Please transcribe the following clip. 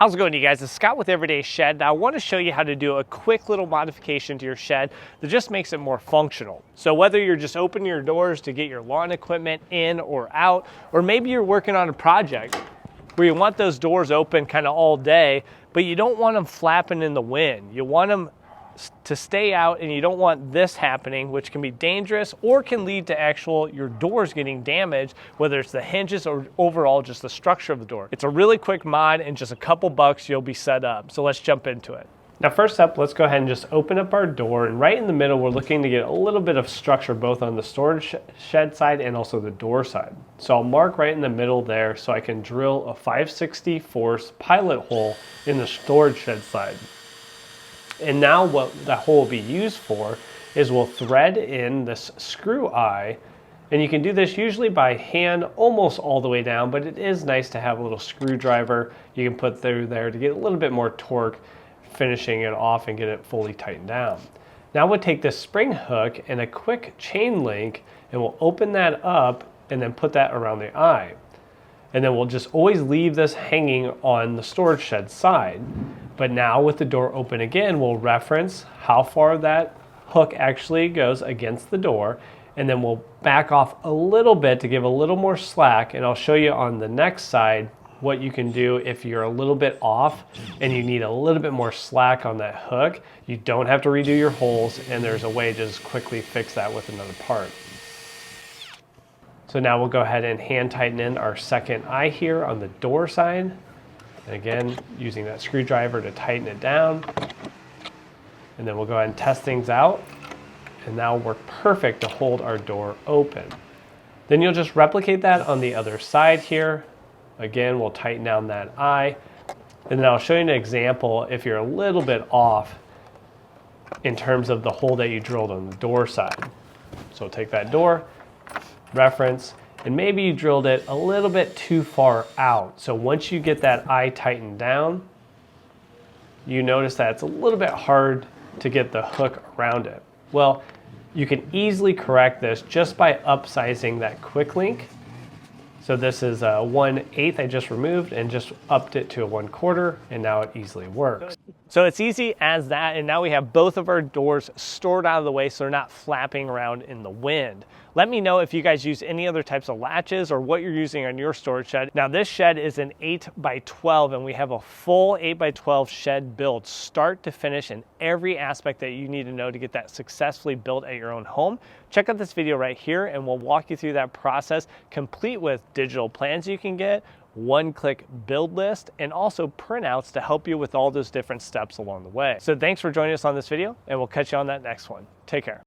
How's it going, you guys? It's Scott with Everyday Shed. Now I want to show you how to do a quick little modification to your shed that just makes it more functional. So whether you're just opening your doors to get your lawn equipment in or out, or maybe you're working on a project where you want those doors open kind of all day, but you don't want them flapping in the wind. You want them to stay out, and you don't want this happening, which can be dangerous or can lead to your doors getting damaged, whether it's the hinges or overall just the structure of the door. It's a really quick mod, and just a couple bucks you'll be set up. So let's jump into it. Now first up, let's go ahead and just open up our door, and right in the middle we're looking to get a little bit of structure both on the storage shed side and also the door side. So I'll mark right in the middle there so I can drill a 5/64 pilot hole in the storage shed side. And now what that hole will be used for is we'll thread in this screw eye, and you can do this usually by hand almost all the way down, but it is nice to have a little screwdriver you can put through there to get a little bit more torque, finishing it off and get it fully tightened down. Now we'll take this spring hook and a quick chain link, and we'll open that up and then put that around the eye. And then we'll just always leave this hanging on the storage shed side. But now with the door open again, we'll reference how far that hook actually goes against the door, and then we'll back off a little bit to give a little more slack, and I'll show you on the next side what you can do if you're a little bit off and you need a little bit more slack on that hook. You don't have to redo your holes, and there's a way to just quickly fix that with another part. So now we'll go ahead and hand tighten in our second eye here on the door side. And again, using that screwdriver to tighten it down. And then we'll go ahead and test things out. And now we're perfect to hold our door open. Then you'll just replicate that on the other side here. Again, we'll tighten down that eye. And then I'll show you an example if you're a little bit off in terms of the hole that you drilled on the door side. So take that door, reference, and maybe you drilled it a little bit too far out. So once you get that eye tightened down, you notice that it's a little bit hard to get the hook around it. Well, you can easily correct this just by upsizing that quick link. So this is a 1/8 I just removed and just upped it to a 1/4, and now it easily works. So it's easy as that, and now we have both of our doors stored out of the way so they're not flapping around in the wind. Let me know if you guys use any other types of latches or what you're using on your storage shed. Now this shed is an 8x12, and we have a full 8x12 shed build, start to finish, in every aspect that you need to know to get that successfully built at your own home. Check out this video right here, and we'll walk you through that process, complete with digital plans you can get, one-click build list, and also printouts to help you with all those different steps along the way. So thanks for joining us on this video, and we'll catch you on that next one. Take care.